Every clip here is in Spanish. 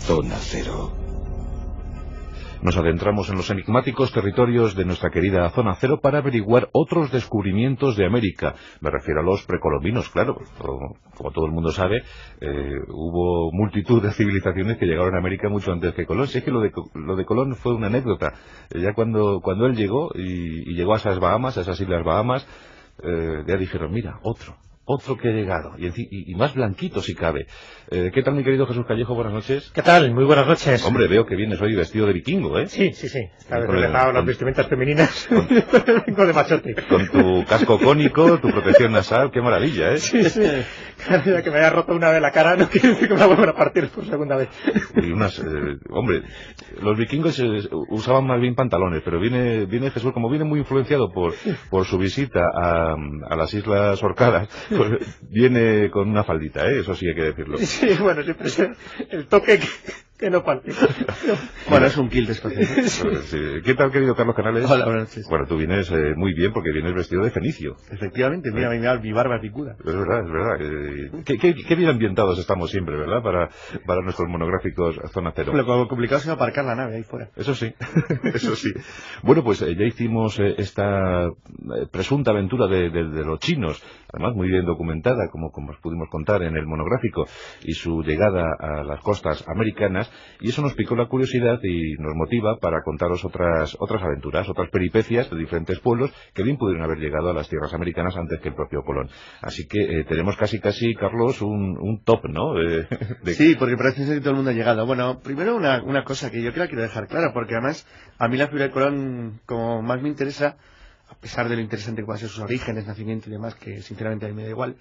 Zona Cero. Nos adentramos en los enigmáticos territorios de nuestra querida Zona Cero para averiguar otros descubrimientos de América. Me refiero a los precolombinos, claro. Como todo el mundo sabe, hubo multitud de civilizaciones que llegaron a América mucho antes que Colón. Si es que lo de Colón fue una anécdota. Ya cuando él llegó y llegó a esas Bahamas, a esas Islas Bahamas, ya dijeron, mira, otro que ha llegado, y más blanquito si cabe. ¿Qué tal, mi querido Jesús Callejo? Buenas noches. ¿Qué tal? Muy buenas noches. Hombre, veo que vienes hoy vestido de vikingo, ¿eh? Sí. Está relajado las vestimentas femeninas. Vengo de machote. Con tu casco cónico, tu protección nasal, qué maravilla, ¿eh? Sí. Claro, que me haya roto una vez la cara no quiere decir que me la vuelvan a partir por segunda vez. Y hombre, los vikingos usaban más bien pantalones, pero viene Jesús, como viene muy influenciado por su visita a las Islas Orcadas, pues viene con una faldita, ¿eh? Eso sí hay que decirlo. Sí, bueno, siempre es el toque que no falte. Bueno, es un kill de escocia. Sí. ¿Qué tal, querido Carlos Canales? Hola, buenas noches. Bueno, tú vienes muy bien porque vienes vestido de fenicio. Efectivamente, mira mi barba picuda. Es verdad. Qué bien ambientados estamos siempre, ¿verdad? Para nuestros monográficos Zona Cero. Lo complicado es aparcar la nave ahí fuera. Eso sí. Bueno, pues ya hicimos esta presunta aventura de los chinos, además muy bien documentada, como os pudimos contar en el monográfico, y su llegada a las costas americanas, y eso nos picó la curiosidad y nos motiva para contaros otras aventuras, otras peripecias de diferentes pueblos que bien pudieron haber llegado a las tierras americanas antes que el propio Colón. Así que tenemos casi, Carlos, un top, ¿no? Sí, porque parece ser que todo el mundo ha llegado. Bueno, primero una cosa que yo quiero dejar clara, porque además a mí la figura de Colón, como más me interesa, a pesar de lo interesante que puedan ser sus orígenes, nacimiento y demás, que sinceramente a mí me da igual,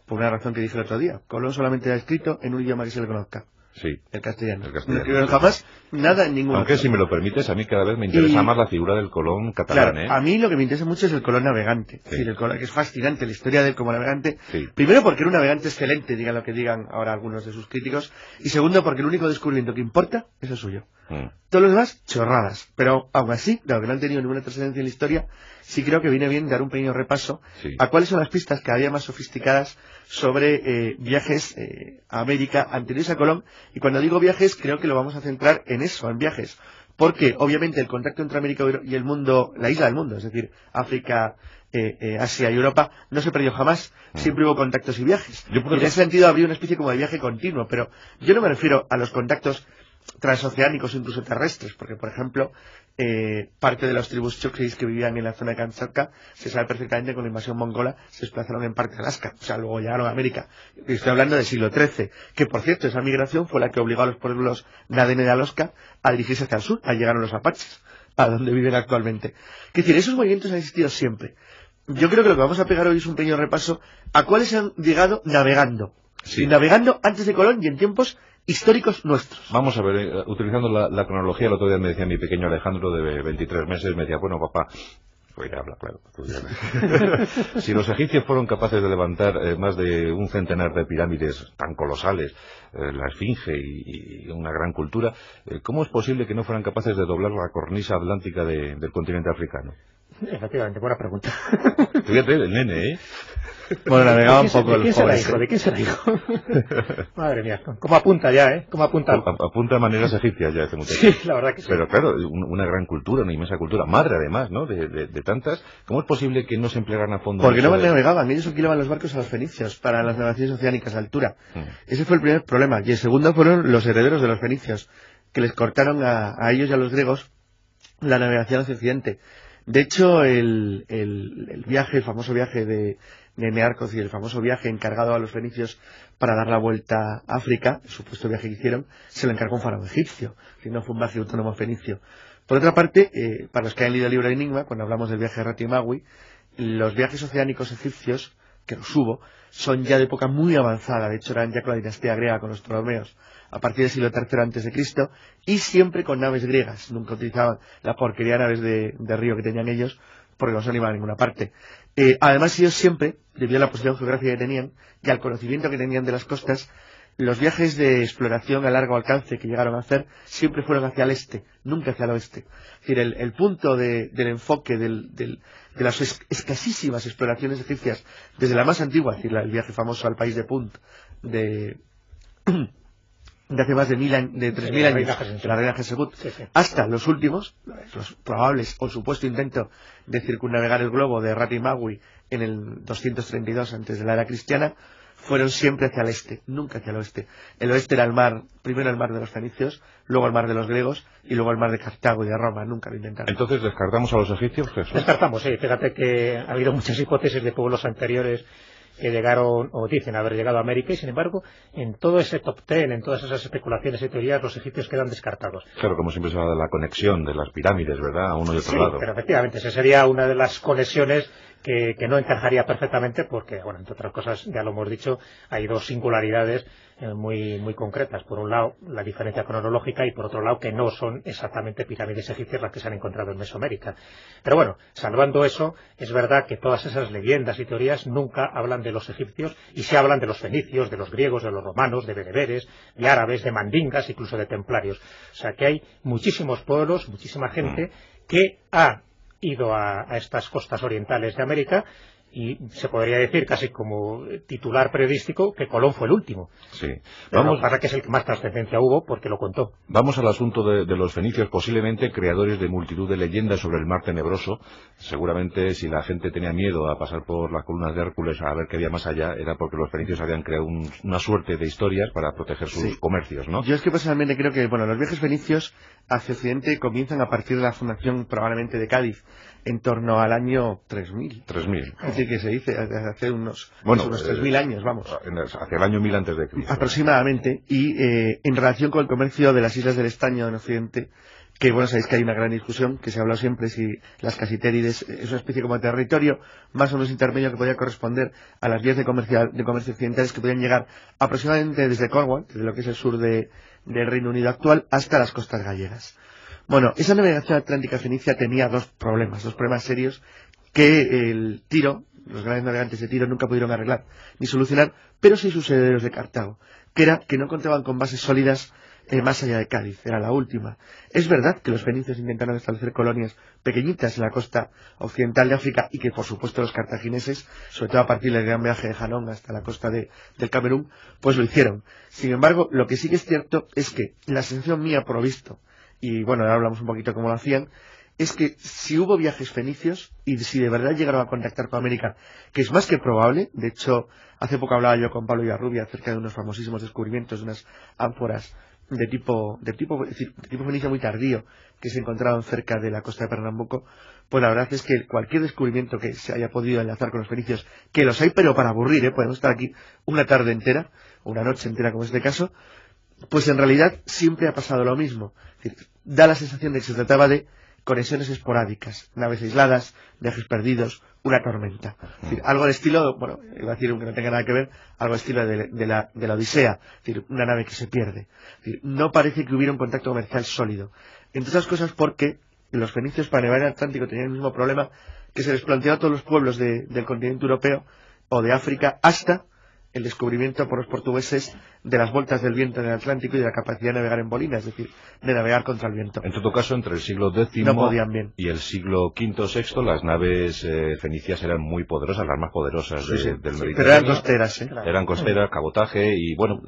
por una razón que dije el otro día. Colón solamente ha escrito en un idioma que se le conozca. Sí. El castellano. No escribió jamás nada en ningún Aunque, si me lo permites, a mí cada vez me interesa más la figura del Colón catalán, claro, a mí lo que me interesa mucho es el Colón navegante. Sí. Es decir, el Colón, que es fascinante la historia de él como navegante. Sí. Primero porque era un navegante excelente, digan lo que digan ahora algunos de sus críticos. Y segundo porque el único descubrimiento que importa es el suyo. Todos los demás, chorradas. Pero aún así, dado que no han tenido ninguna trascendencia en la historia, sí creo que viene bien dar un pequeño repaso a cuáles son las pistas cada día más sofisticadas sobre viajes a América anteriores a Colón. Y cuando digo viajes, creo que lo vamos a centrar en eso, en viajes. Porque, obviamente, el contacto entre América y el mundo, la isla del mundo, es decir, África, Asia y Europa, no se perdió jamás. Siempre hubo contactos y viajes. Y en ese sentido habría una especie como de viaje continuo. Pero yo no me refiero a los contactos transoceánicos o incluso terrestres, porque, por ejemplo, parte de las tribus chukchis que vivían en la zona de Kamchatka se sabe perfectamente que con la invasión mongola se desplazaron en parte a Alaska, o sea, luego llegaron a América. Y estoy hablando del siglo XIII, que por cierto, esa migración fue la que obligó a los pueblos Nadene de Alaska a dirigirse hacia el sur. Ahí llegaron los apaches, a donde viven actualmente. Es decir, esos movimientos han existido siempre. Yo creo que lo que vamos a pegar hoy es un pequeño repaso a cuáles han llegado navegando. Sí. Navegando antes de Colón y en tiempos históricos nuestros. Vamos a ver, utilizando la cronología, el otro día me decía mi pequeño Alejandro de 23 meses, me decía, bueno, papá, pues habla, claro. Si los egipcios fueron capaces de levantar más de un centenar de pirámides tan colosales, la Esfinge y una gran cultura, ¿cómo es posible que no fueran capaces de doblar la cornisa atlántica del continente africano? Efectivamente, buena pregunta. Fíjate, el nene, ¿eh? Bueno, navegaba un poco el joven. ¿De quién será hijo? Madre mía, cómo apunta ya, ¿eh? Cómo apunta. Apunta a maneras egipcias ya este muchacho. Sí, la verdad que sí. Pero claro, una gran cultura, una inmensa cultura, madre además, ¿no? De tantas. ¿Cómo es posible que no se emplearan a fondo? Porque no navegaban, ellos alquilaban los barcos a los fenicios para las navegaciones oceánicas a altura. Ese fue el primer problema. Y el segundo fueron los herederos de los fenicios, que les cortaron a ellos y a los griegos la navegación hacia Occidente. De hecho, el famoso viaje de Nearcos y el famoso viaje encargado a los fenicios para dar la vuelta a África, el supuesto viaje que hicieron, se lo encargó un faraón egipcio, que no fue un viaje autónomo fenicio. Por otra parte, para los que hayan leído el libro de Enigma, cuando hablamos del viaje de Rati Magui, los viajes oceánicos egipcios, que los hubo, son ya de época muy avanzada. De hecho, eran ya con la dinastía griega, con los Ptolomeos, a partir del siglo III a.C., y siempre con naves griegas. Nunca utilizaban la porquería de naves de río que tenían ellos, porque no se iban a ninguna parte. Además, ellos siempre, debido a la posición geográfica que tenían y al conocimiento que tenían de las costas, los viajes de exploración a largo alcance que llegaron a hacer siempre fueron hacia el este, nunca hacia el oeste. Es decir, el punto del enfoque de las escasísimas exploraciones egipcias, desde la más antigua, es decir, el viaje famoso al país de Punt, de hace más de 3.000 años, de la reina Hesebut, hasta los últimos, los probables o supuesto intento de circunnavegar el globo de Rati Magui en el 232 antes de la era cristiana, fueron siempre hacia el este, nunca hacia el oeste. El oeste era el mar, primero el mar de los fenicios, luego el mar de los griegos y luego el mar de Cartago y de Roma, nunca lo intentaron. Entonces, ¿descartamos a los egipcios, Jesús? Descartamos, sí. Fíjate que ha habido muchas hipótesis de pueblos anteriores que llegaron, o dicen haber llegado a América, y sin embargo, en todo ese top ten, en todas esas especulaciones y teorías, los egipcios quedan descartados. Claro, como siempre se habla de la conexión de las pirámides, ¿verdad?, a uno y otro lado. Pero efectivamente, esa sería una de las conexiones que no encajaría perfectamente porque, bueno, entre otras cosas, ya lo hemos dicho, hay dos singularidades muy concretas. Por un lado, la diferencia cronológica y por otro lado, que no son exactamente pirámides egipcias las que se han encontrado en Mesoamérica. Pero bueno, salvando eso, es verdad que todas esas leyendas y teorías nunca hablan de los egipcios y sí hablan de los fenicios, de los griegos, de los romanos, de bereberes, de árabes, de mandingas, incluso de templarios. O sea que hay muchísimos pueblos, muchísima gente que ha ido a estas costas orientales de América y se podría decir casi como titular periodístico que Colón fue el último. Sí. Vamos, para que es el que más trascendencia hubo porque lo contó. Vamos al asunto de los fenicios, posiblemente creadores de multitud de leyendas sobre el mar tenebroso. Seguramente si la gente tenía miedo a pasar por las columnas de Hércules a ver qué había más allá, era porque los fenicios habían creado una suerte de historias para proteger sus comercios, ¿no? Yo es que personalmente creo que, bueno, los viajes fenicios hacia Occidente comienzan a partir de la fundación probablemente de Cádiz, en torno al año 3000. 3000. Así que se dice, hace unos 3000 años, vamos. Hacia el año 1000 antes de Cristo. Aproximadamente. Y en relación con el comercio de las islas del Estaño en Occidente, que bueno, sabéis que hay una gran discusión, que se ha hablado siempre si las casitérides es una especie como de territorio más o menos intermedio que podía corresponder a las vías de comercio occidentales que podían llegar aproximadamente desde Cornwall, desde lo que es el sur del Reino Unido actual, hasta las costas gallegas. Bueno, esa navegación atlántica fenicia tenía dos problemas serios que el Tiro, los grandes navegantes de Tiro nunca pudieron arreglar ni solucionar, pero sí sus herederos de Cartago, que era que no contaban con bases sólidas más allá de Cádiz, era la última. Es verdad que los fenicios intentaron establecer colonias pequeñitas en la costa occidental de África y que por supuesto los cartagineses, sobre todo a partir del gran viaje de Hanón hasta la costa del Camerún, pues lo hicieron. Sin embargo, lo que sí que es cierto es que la sensación mía por lo visto, y bueno, ahora hablamos un poquito cómo lo hacían, es que si hubo viajes fenicios y si de verdad llegaron a contactar con América, que es más que probable, de hecho, hace poco hablaba yo con Pablo Villarrubia acerca de unos famosísimos descubrimientos de unas ánforas de tipo fenicio muy tardío que se encontraban cerca de la costa de Pernambuco, pues la verdad es que cualquier descubrimiento que se haya podido enlazar con los fenicios, que los hay pero para aburrir, podemos estar aquí una tarde entera, una noche entera como es este caso, pues en realidad siempre ha pasado lo mismo. Es decir, da la sensación de que se trataba de conexiones esporádicas, naves aisladas, viajes perdidos, una tormenta. Es decir, algo al estilo, bueno, iba a decir que no tenga nada que ver, algo al estilo de la Odisea, es decir, una nave que se pierde. Es decir, no parece que hubiera un contacto comercial sólido. Entre otras cosas porque los fenicios para navegar el Atlántico tenían el mismo problema que se les planteó a todos los pueblos del continente europeo o de África hasta el descubrimiento por los portugueses de las vueltas del viento en el Atlántico y de la capacidad de navegar en bolina, es decir, de navegar contra el viento. En todo caso, entre el siglo X y el siglo V o VI, las naves fenicias eran muy poderosas, las más poderosas del Mediterráneo. Pero eran costeras, Eran costeras, cabotaje y, bueno,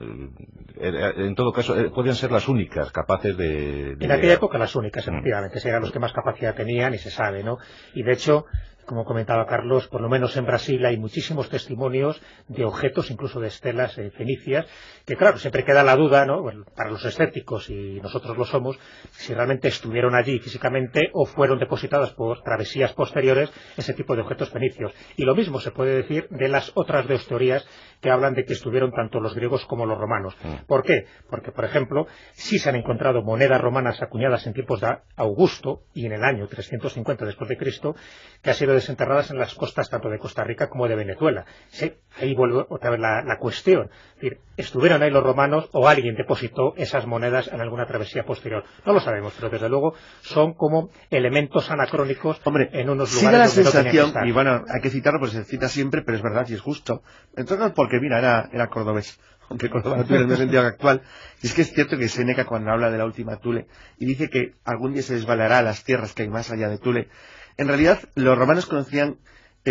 en todo caso, podían ser las únicas capaces de en aquella época las únicas, efectivamente, eran los que más capacidad tenían y se sabe, ¿no? Y de hecho, como comentaba Carlos, por lo menos en Brasil hay muchísimos testimonios de objetos, incluso de estelas fenicias, que claro, siempre queda la duda, ¿no? Bueno, para los escépticos, y nosotros lo somos, si realmente estuvieron allí físicamente o fueron depositadas por travesías posteriores ese tipo de objetos fenicios. Y lo mismo se puede decir de las otras dos teorías que hablan de que estuvieron tanto los griegos como los romanos. ¿Por qué? Porque, por ejemplo, sí se han encontrado monedas romanas acuñadas en tiempos de Augusto y en el año 350 después de Cristo, que han sido desenterradas en las costas tanto de Costa Rica como de Venezuela. Sí, ahí vuelve otra vez la cuestión. Es decir, ¿estuvieron ahí los romanos o alguien depositó esas monedas en alguna travesía posterior? No lo sabemos, pero desde luego son como elementos anacrónicos en unos lugares sí da la donde sensación, no tenían que estar. y bueno, hay que citarlo porque se cita siempre, pero es verdad y es justo. Entonces, porque mira, era cordobés, aunque Córdoba no tiene el mismo sentido actual. Y es que es cierto que Séneca, cuando habla de la última Tule y dice que algún día se desvalará las tierras que hay más allá de Tule, en realidad los romanos conocían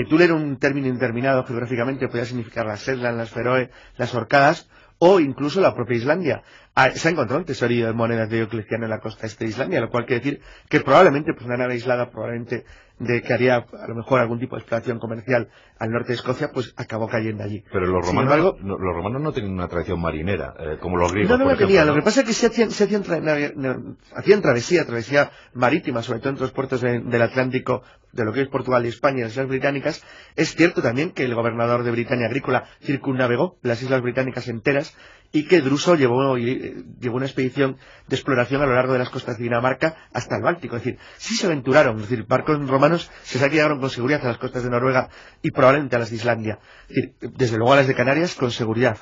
Tule era un término indeterminado geográficamente, podía significar las Shetland, las Feroe, las Orcadas o incluso la propia Islandia. Se ha encontrado un tesorillo de monedas de Diocleciano en la costa este de Islandia, lo cual quiere decir que probablemente pues una nave aislada, probablemente que haría a lo mejor algún tipo de exploración comercial al norte de Escocia, pues acabó cayendo allí. Pero los romanos no tenían una tradición marinera, como los griegos. No la tenían. Lo que pasa es que hacían travesía marítima, sobre todo entre los puertos del Atlántico, de lo que es Portugal y España y las Islas Británicas. Es cierto también que el gobernador de Britania Agrícola circunnavegó las Islas Británicas enteras, y que Druso llevó una expedición de exploración a lo largo de las costas de Dinamarca hasta el Báltico. Es decir, sí se aventuraron, es decir, barcos romanos se sabe que llegaron con seguridad a las costas de Noruega y probablemente a las de Islandia. Es decir, desde luego a las de Canarias con seguridad.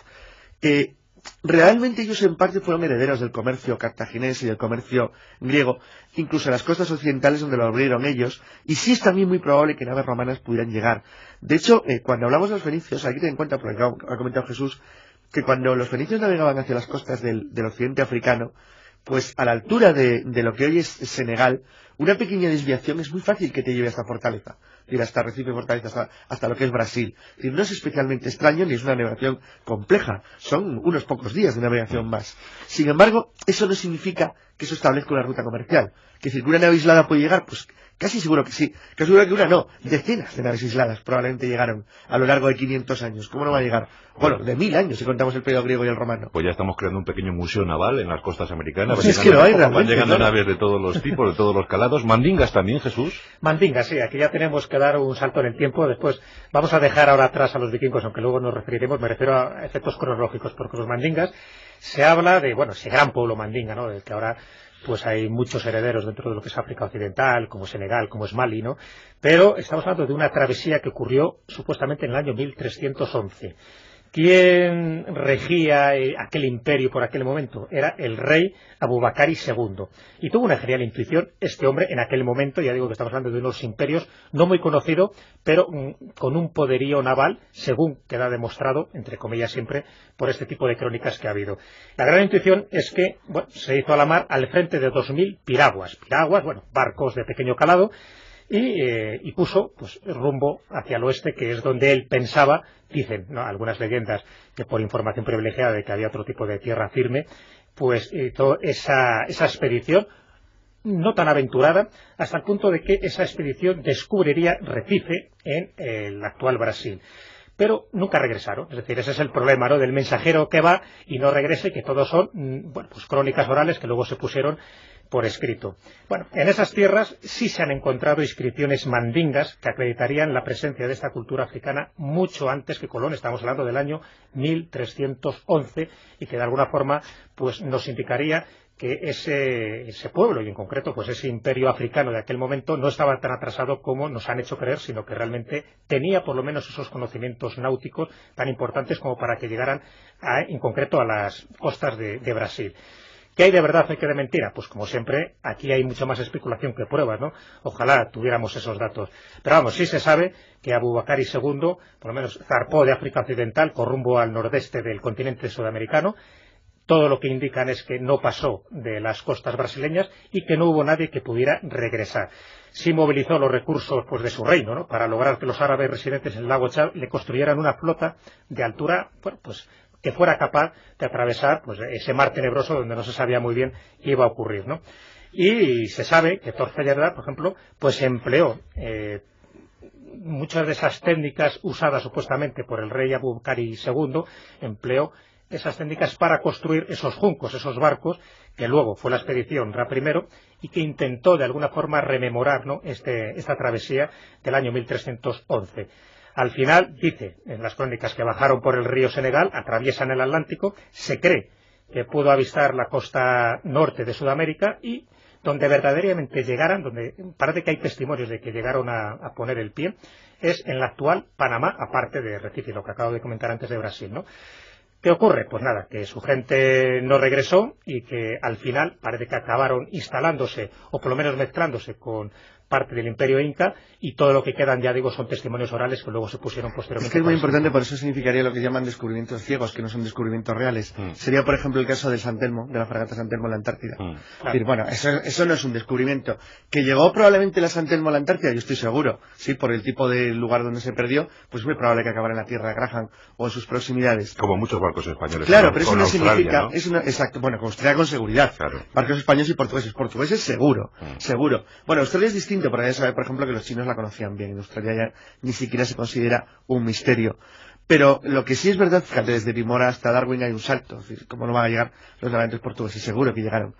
Realmente ellos en parte fueron herederos del comercio cartaginés y del comercio griego, incluso en las costas occidentales donde lo abrieron ellos, y sí es también muy probable que naves romanas pudieran llegar. De hecho, cuando hablamos de los fenicios, hay que tener en cuenta, porque ha comentado Jesús, que cuando los fenicios navegaban hacia las costas del occidente africano, pues a la altura de lo que hoy es Senegal, una pequeña desviación es muy fácil que te lleve hasta Fortaleza, es decir, hasta Recife, Fortaleza, hasta lo que es Brasil. Es decir, no es especialmente extraño ni es una navegación compleja, son unos pocos días de navegación más. Sin embargo, eso no significa que eso establezca una ruta comercial. Que si una nave aislada puede llegar, pues casi seguro que sí. Casi seguro que una no. Decenas de naves aisladas probablemente llegaron a lo largo de 500 años. ¿Cómo no va a llegar? Bueno, de 1000 años si contamos el periodo griego y el romano. Pues ya estamos creando un pequeño museo naval en las costas americanas. Pues es que lo hay realmente. Van llegando naves de todos los tipos, de todos los calados. Mandingas también, Jesús. Mandingas, sí. Aquí ya tenemos que dar un salto en el tiempo. Después vamos a dejar ahora atrás a los vikingos, aunque luego nos referiremos. Me refiero a efectos cronológicos, porque los mandingas se habla de, ese gran pueblo mandinga, ¿no? Del que ahora pues hay muchos herederos dentro de lo que es África Occidental, como Senegal, como es Mali, ¿no? Pero estamos hablando de una travesía que ocurrió supuestamente en el año 1311. ¿Quién regía aquel imperio por aquel momento? Era el rey Abubakar II. Y tuvo una genial intuición este hombre en aquel momento. Ya digo que estamos hablando de unos imperios no muy conocidos, pero con un poderío naval, según queda demostrado, entre comillas siempre, por este tipo de crónicas que ha habido. La gran intuición es que se hizo a la mar al frente de 2000 piraguas, barcos de pequeño calado, y puso rumbo hacia el oeste, que es donde él pensaba, dicen algunas leyendas, que por información privilegiada de que había otro tipo de tierra firme, pues toda esa expedición no tan aventurada, hasta el punto de que esa expedición descubriría Recife en el actual Brasil. Pero nunca regresaron. Es decir, ese es el problema, ¿no?, del mensajero que va y no regrese, que todos son crónicas orales que luego se pusieron por escrito. En esas tierras sí se han encontrado inscripciones mandingas que acreditarían la presencia de esta cultura africana mucho antes que Colón. Estamos hablando del año 1311, y que de alguna forma nos indicaría que ese pueblo, y en concreto ese imperio africano de aquel momento, no estaba tan atrasado como nos han hecho creer, sino que realmente tenía por lo menos esos conocimientos náuticos tan importantes como para que llegaran en concreto a las costas de Brasil. ¿Qué hay de verdad y qué de mentira? Pues como siempre, aquí hay mucha más especulación que pruebas, ¿no? Ojalá tuviéramos esos datos. Pero sí se sabe que Abubakar II, por lo menos, zarpó de África Occidental con rumbo al nordeste del continente sudamericano. Todo lo que indican es que no pasó de las costas brasileñas y que no hubo nadie que pudiera regresar. Sí movilizó los recursos de su reino, ¿no?, para lograr que los árabes residentes en el lago Chad le construyeran una flota de altura, que fuera capaz de atravesar ese mar tenebroso donde no se sabía muy bien qué iba a ocurrir, ¿no? Y se sabe que Thorfeyerda, por ejemplo, empleó muchas de esas técnicas usadas supuestamente por el rey Abubakar II, empleó esas técnicas para construir esos juncos, esos barcos, que luego fue la expedición Ra I, y que intentó de alguna forma rememorar, ¿no?, esta travesía del año 1311. Al final, dice en las crónicas que bajaron por el río Senegal, atraviesan el Atlántico, se cree que pudo avistar la costa norte de Sudamérica, y donde verdaderamente llegaran, donde parece que hay testimonios de que llegaron a poner el pie, es en la actual Panamá, aparte de Recife, lo que acabo de comentar antes de Brasil, ¿no? ¿Qué ocurre? Pues nada, que su gente no regresó y que al final parece que acabaron instalándose, o por lo menos mezclándose con parte del imperio inca, y todo lo que quedan, ya digo, son testimonios orales que luego se pusieron posteriormente. Es que es muy importante, por eso significaría lo que llaman descubrimientos ciegos, que no son descubrimientos reales. Sería, por ejemplo, el caso del San Telmo, de la fragata San Telmo en la Antártida. Es decir, bueno, eso no es un descubrimiento. Que llegó probablemente la San Telmo a la Antártida, yo estoy seguro, sí, por el tipo de lugar donde se perdió, pues es muy probable que acabara en la tierra de Graham o en sus proximidades. Como muchos barcos españoles. Claro, pero eso no Australia, significa, ¿no? Exacto, bueno, con Australia con seguridad. Claro. Barcos españoles y portugueses seguro, seguro. Bueno, Australia es distinto, porque ya sabe, por ejemplo, que los chinos la conocían bien. En Australia ya ni siquiera se considera un misterio. Pero lo que sí es verdad, fíjate, desde Timor hasta Darwin hay un salto. Es decir, ¿cómo no van a llegar los navegantes portugueses? Seguro que llegaron.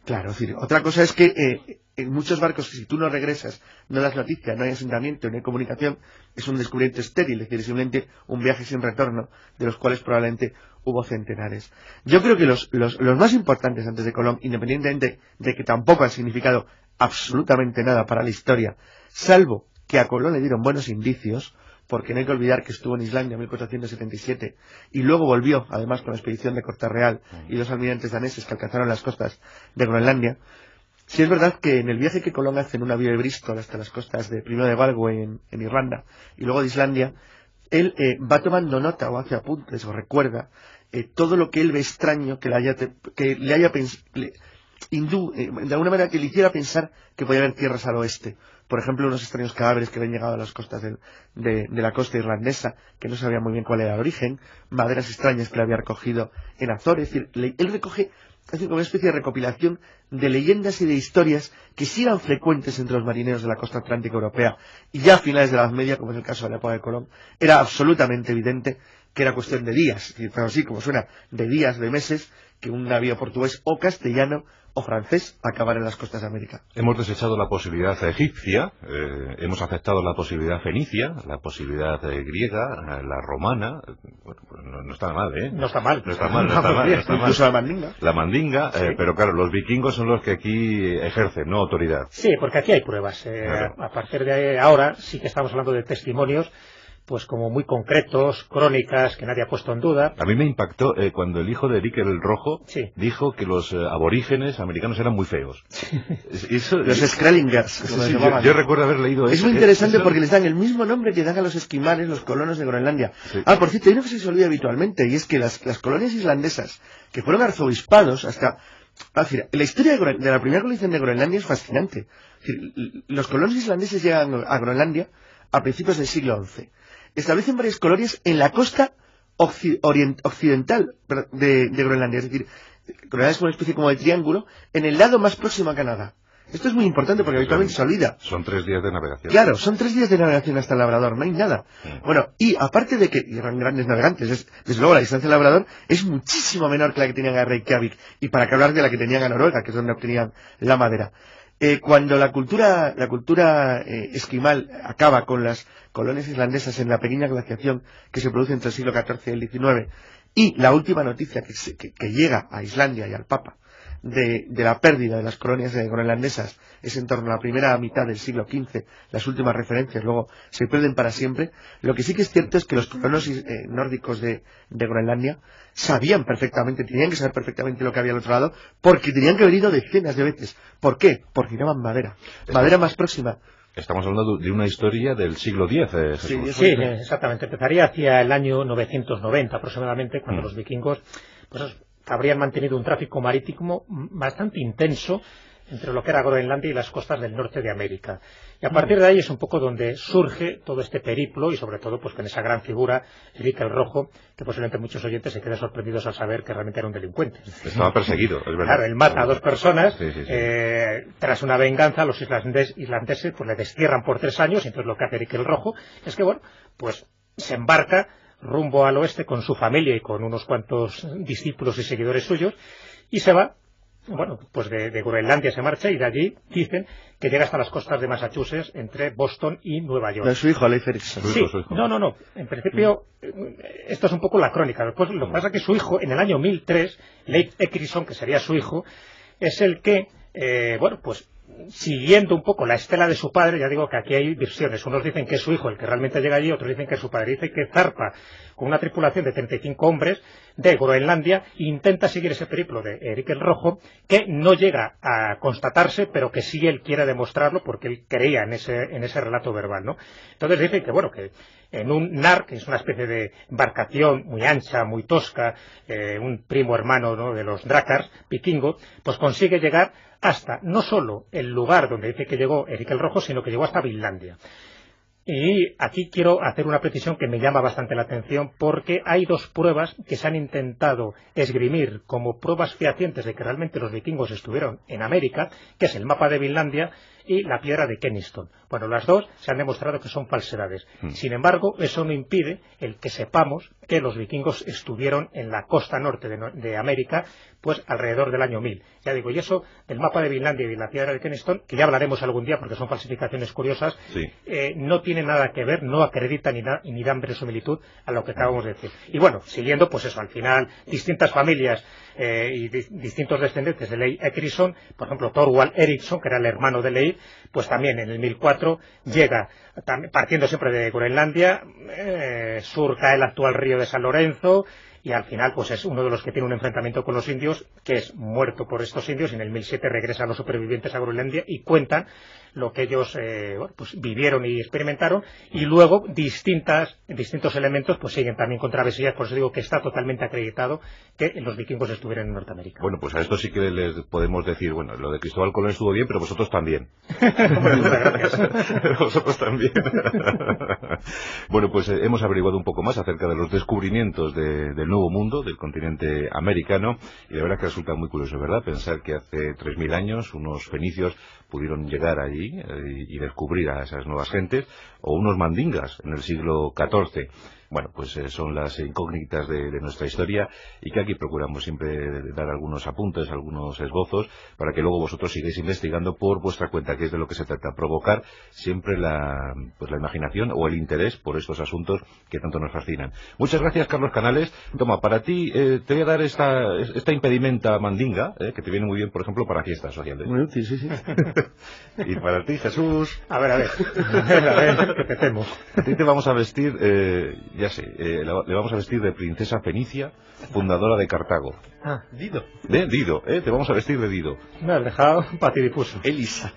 Claro, es decir, otra cosa es que en muchos barcos, si tú no regresas, no das noticia, no hay asentamiento, no hay comunicación, es un descubrimiento estéril, es decir, simplemente un viaje sin retorno, de los cuales probablemente hubo centenares. Yo creo que los más importantes antes de Colón, independientemente de que tampoco han significado absolutamente nada para la historia, salvo que a Colón le dieron buenos indicios, porque no hay que olvidar que estuvo en Islandia en 1477 y luego volvió, además, con la expedición de Corte Real y 2 almirantes daneses que alcanzaron las costas de Groenlandia. Sí es verdad que en el viaje que Colón hace en un navío de Bristol hasta las costas primero de Galway en Irlanda y luego de Islandia, él va tomando nota o hace apuntes o recuerda todo lo que él ve extraño que le haya de alguna manera que le hiciera pensar que podía haber tierras al oeste. Por ejemplo, unos extraños cadáveres que habían llegado a las costas de la costa irlandesa, que no sabía muy bien cuál era el origen, maderas extrañas que le había recogido en Azores. Es decir, él recoge, hace como una especie de recopilación de leyendas y de historias que sí eran frecuentes entre los marineros de la costa atlántica europea, y ya a finales de la Edad Media, como es el caso de la época de Colón, era absolutamente evidente que era cuestión de días, pero así como suena, de días, de meses, que un navío portugués o castellano o francés acabara en las costas de América. Hemos desechado la posibilidad egipcia, hemos aceptado la posibilidad fenicia, la posibilidad griega, la romana. Bueno, pues no está mal, ¿eh? No está mal. No está mal, no está mal. No está mal. Incluso la mandinga. La mandinga, sí. Pero claro, los vikingos son los que aquí ejercen, no autoridad. Sí, porque aquí hay pruebas. Claro. A partir de ahora sí que estamos hablando de testimonios, pues como muy concretos, crónicas que nadie ha puesto en duda. A mí me impactó cuando el hijo de Eric el Rojo dijo que los aborígenes americanos eran muy feos. Los Skrælingers, como se llamaban. Yo recuerdo haber leído eso. Es muy interesante porque les dan el mismo nombre que dan a los esquimales, los colonos de Groenlandia. Sí. Por cierto, hay una cosa que se olvida habitualmente, y es que las colonias islandesas, que fueron arzobispados hasta... la historia de la primera colonización de Groenlandia es fascinante. Es decir, los colonos islandeses llegan a Groenlandia a principios del siglo XI. Establecen varias colonias en la costa occidental de Groenlandia, es decir, Groenlandia es una especie como de triángulo en el lado más próximo a Canadá. Esto es muy importante porque habitualmente se olvida. Son 3 días de navegación. Claro, son 3 días de navegación hasta el Labrador, no hay nada. Bueno, y aparte de que eran grandes navegantes, desde luego la distancia del Labrador es muchísimo menor que la que tenían a Reykjavik, y para que hablar de la que tenían a Noruega, que es donde obtenían la madera. Cuando la cultura esquimal acaba con las colonias islandesas en la pequeña glaciación que se produce entre el siglo XIV y el XIX, y la última noticia que llega a Islandia y al Papa de la pérdida de las colonias groenlandesas es en torno a la primera mitad del siglo XV, las últimas referencias luego se pierden para siempre. Lo que sí que es cierto es que los colonos nórdicos de Groenlandia sabían perfectamente, tenían que saber perfectamente lo que había al otro lado, porque tenían que haber ido decenas de veces. ¿Por qué? Porque llevaban madera más próxima. Estamos hablando de una historia del siglo X, Jesús. Sí, exactamente. Empezaría hacia el año 990 aproximadamente, cuando los vikingos pues habrían mantenido un tráfico marítimo bastante intenso entre lo que era Groenlandia y las costas del norte de América. Y a partir de ahí es un poco donde surge todo este periplo, y sobre todo pues con esa gran figura, Eric el Rojo, que posiblemente muchos oyentes se queden sorprendidos al saber que realmente era un delincuente. Estaba perseguido, es verdad. Claro, él mata a 2 personas, tras una venganza los islandeses pues le destierran por 3 años, y entonces lo que hace Eric el Rojo es que, bueno, pues se embarca rumbo al oeste con su familia y con unos cuantos discípulos y seguidores suyos, y se va. Bueno, pues de Groenlandia se marcha, y de allí dicen que llega hasta las costas de Massachusetts, entre Boston y Nueva York. De su hijo, Leif Erikson. Sí, no. En principio, esto es un poco la crónica. Después, lo que pasa es que su hijo, en el año 1003, Leif Erikson, que sería su hijo, es el que, bueno, pues siguiendo un poco la estela de su padre. Ya digo que aquí hay versiones, unos dicen que es su hijo el que realmente llega allí, otros dicen que es su padre. Dice que zarpa con una tripulación de 35 hombres de Groenlandia e intenta seguir ese periplo de Erik el Rojo, que no llega a constatarse, pero que sí él quiere demostrarlo porque él creía en ese relato verbal, ¿no? Entonces dice que, bueno, que en un nar, que es una especie de embarcación muy ancha, muy tosca, un primo hermano, ¿no?, de los Drakars vikingos, pues consigue llegar hasta no solo el lugar donde dice que llegó Erik el Rojo, sino que llegó hasta Vinlandia. Y aquí quiero hacer una precisión que me llama bastante la atención, porque hay dos pruebas que se han intentado esgrimir como pruebas fehacientes de que realmente los vikingos estuvieron en América, que es el mapa de Vinlandia y la piedra de Kenniston. Bueno, las dos se han demostrado que son falsedades. Sin embargo, eso no impide el que sepamos que los vikingos estuvieron en la costa norte de América, pues alrededor del año 1000. Ya digo, y eso del mapa de Vinlandia y de la piedra de Kenniston, que ya hablaremos algún día porque son falsificaciones curiosas, sí, no tiene nada que ver, no acreditan ni dan verosimilitud a lo que acabamos de decir. Y bueno, siguiendo, pues eso, al final, distintas familias y distintos descendientes de Leif Erikson, por ejemplo, Thorvald Eriksson, que era el hermano de Leif, pues también en el 1004 llega, partiendo siempre de Groenlandia, surca el actual río de San Lorenzo, y al final pues es uno de los que tiene un enfrentamiento con los indios, que es muerto por estos indios, y en el 1007 regresan los supervivientes a Groenlandia y cuentan lo que ellos pues vivieron y experimentaron, y luego distintos elementos pues siguen también con travesías. Por eso digo que está totalmente acreditado que los vikingos estuvieron en Norteamérica. Bueno, pues a esto sí que les podemos decir, bueno, lo de Cristóbal Colón estuvo bien, pero vosotros también. Bueno, muchas gracias. Vosotros también. Bueno, pues hemos averiguado un poco más acerca de los descubrimientos del Nuevo Mundo, del continente americano, y de verdad que resulta muy curioso, ¿verdad?, pensar que hace 3000 años unos fenicios pudieron llegar allí y descubrir a esas nuevas gentes, o unos mandingas en el siglo XIV. Bueno, pues son las incógnitas de nuestra historia, y que aquí procuramos siempre dar algunos apuntes, algunos esbozos, para que luego vosotros sigáis investigando por vuestra cuenta, que es de lo que se trata, provocar siempre la imaginación o el interés por estos asuntos que tanto nos fascinan. Muchas gracias, Carlos Canales. Toma, para ti te voy a dar esta impedimenta mandinga, que te viene muy bien, por ejemplo, para fiestas sociales. Muy útil, sí, sí. Y para ti, Jesús... A ver, que empecemos. A ti te vamos a vestir... ya sé, le vamos a vestir de princesa fenicia, fundadora de Cartago. Dido. De Dido, te vamos a vestir de Dido. Me has dejado patidifuso. Elisa.